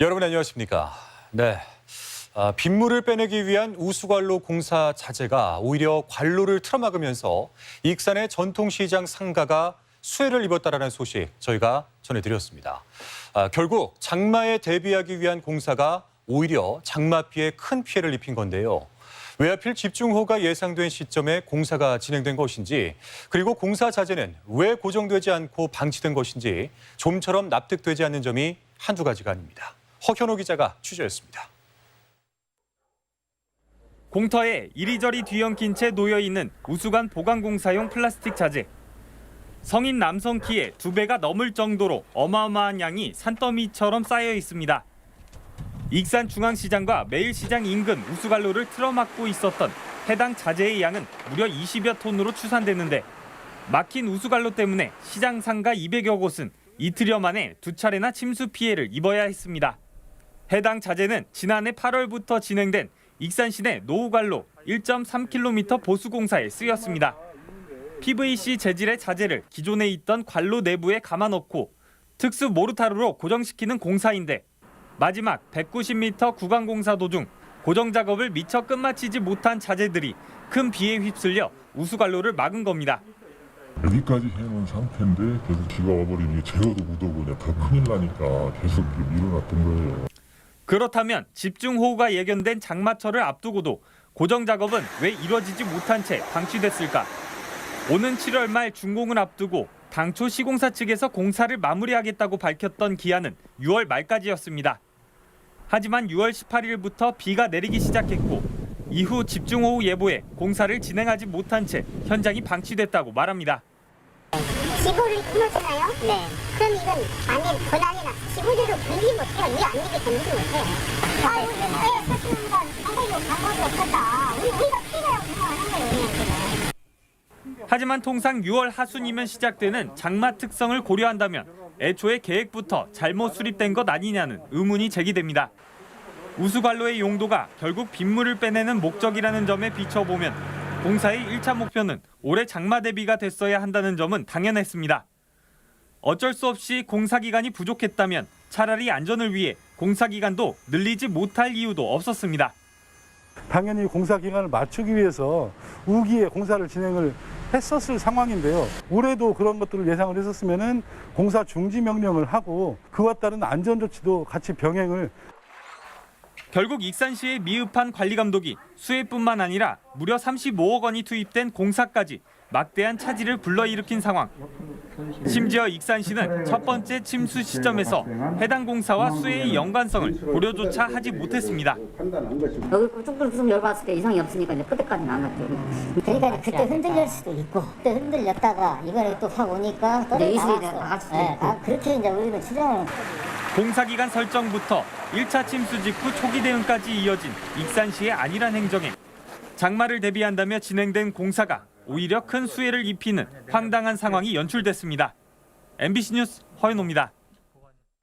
여러분 안녕하십니까? 네. 빗물을 빼내기 위한 우수관로 공사 자재가 오히려 관로를 틀어막으면서 익산의 전통시장 상가가 수해를 입었다라는 소식 저희가 전해드렸습니다. 결국 장마에 대비하기 위한 공사가 오히려 장마 피해 큰 피해를 입힌 건데요. 왜 하필 집중호우가 예상된 시점에 공사가 진행된 것인지, 그리고 공사 자재는 왜 고정되지 않고 방치된 것인지 좀처럼 납득되지 않는 점이 한두 가지가 아닙니다. 허현호 기자가 취재했습니다. 공터에 이리저리 뒤엉킨 채 놓여있는 우수관 보강공사용 플라스틱 자재. 성인 남성 키의 2배가 넘을 정도로 어마어마한 양이 산더미처럼 쌓여 있습니다. 익산 중앙시장과 매일시장 인근 우수관로를 틀어막고 있었던 해당 자재의 양은 무려 20여 톤으로 추산되는데, 막힌 우수관로 때문에 시장 상가 200여 곳은 이틀여 만에 2차례나 침수 피해를 입어야 했습니다. 해당 자재는 지난해 8월부터 진행된 익산 시내 노후관로 1.3km 보수공사에 쓰였습니다. PVC 재질의 자재를 기존에 있던 관로 내부에 감아 넣고 특수 모르타르로 고정시키는 공사인데, 마지막 190m 구간 공사 도중 고정 작업을 미처 끝마치지 못한 자재들이 큰 비에 휩쓸려 우수관로를 막은 겁니다. 여기까지 해놓은 상태인데 계속 비가 와버리니 제어도 못하고 그냥 더 큰일 나니까 계속 일어났던 거예요. 그렇다면 집중호우가 예견된 장마철을 앞두고도 고정 작업은 왜 이뤄지지 못한 채 방치됐을까? 오는 7월 말 준공을 앞두고 당초 시공사 측에서 공사를 마무리하겠다고 밝혔던 기한은 6월 말까지였습니다. 하지만 6월 18일부터 비가 내리기 시작했고, 이후 집중호우 예보에 공사를 진행하지 못한 채 현장이 방치됐다고 말합니다. 지구를 끊어주나요? 네. 그럼 이건 안에 권한이나 지구대로 분리 못해요. 이 안 되게 견디지 못해요. 우리 왜 사시는 건 상당히 방법이 없었다. 우리가 피해라고 생각하는 거예요, 우리한테는. 하지만 통상 6월 하순이면 시작되는 장마 특성을 고려한다면 애초에 계획부터 잘못 수립된 것 아니냐는 의문이 제기됩니다. 우수관로의 용도가 결국 빗물을 빼내는 목적이라는 점에 비춰보면 공사의 1차 목표는 올해 장마 대비가 됐어야 한다는 점은 당연했습니다. 어쩔 수 없이 공사 기간이 부족했다면 차라리 안전을 위해 공사 기간도 늘리지 못할 이유도 없었습니다. 당연히 공사 기간을 맞추기 위해서 우기에 공사를 진행을 했었을 상황인데요. 올해도 그런 것들을 예상을 했었으면은 공사 중지 명령을 하고 그와 따른 안전 조치도 같이 병행을. 결국 익산시의 미흡한 관리 감독이 수해뿐만 아니라 무려 35억 원이 투입된 공사까지 막대한 차질을 불러일으킨 상황. 심지어 익산시는 첫 번째 침수 시점에서 해당 공사와 수해의 연관성을 고려조차 하지 못했습니다. 여기 쭉 열봤을 때 이상이 없으니까 이제 그때까지는 안 갔죠. 그러니까 그때 흔들릴 수도 있고, 그때 흔들렸다가 이번에 또 확 오니까 또 나왔어. 네. 그렇게 이제 우리는 추정을. 공사 기간 설정부터 1차 침수 직후 초기 대응까지 이어진 익산시의 안일한 행정에 장마를 대비한다며 진행된 공사가 오히려 큰 수해를 입히는 황당한 상황이 연출됐습니다. MBC 뉴스 허윤호입니다.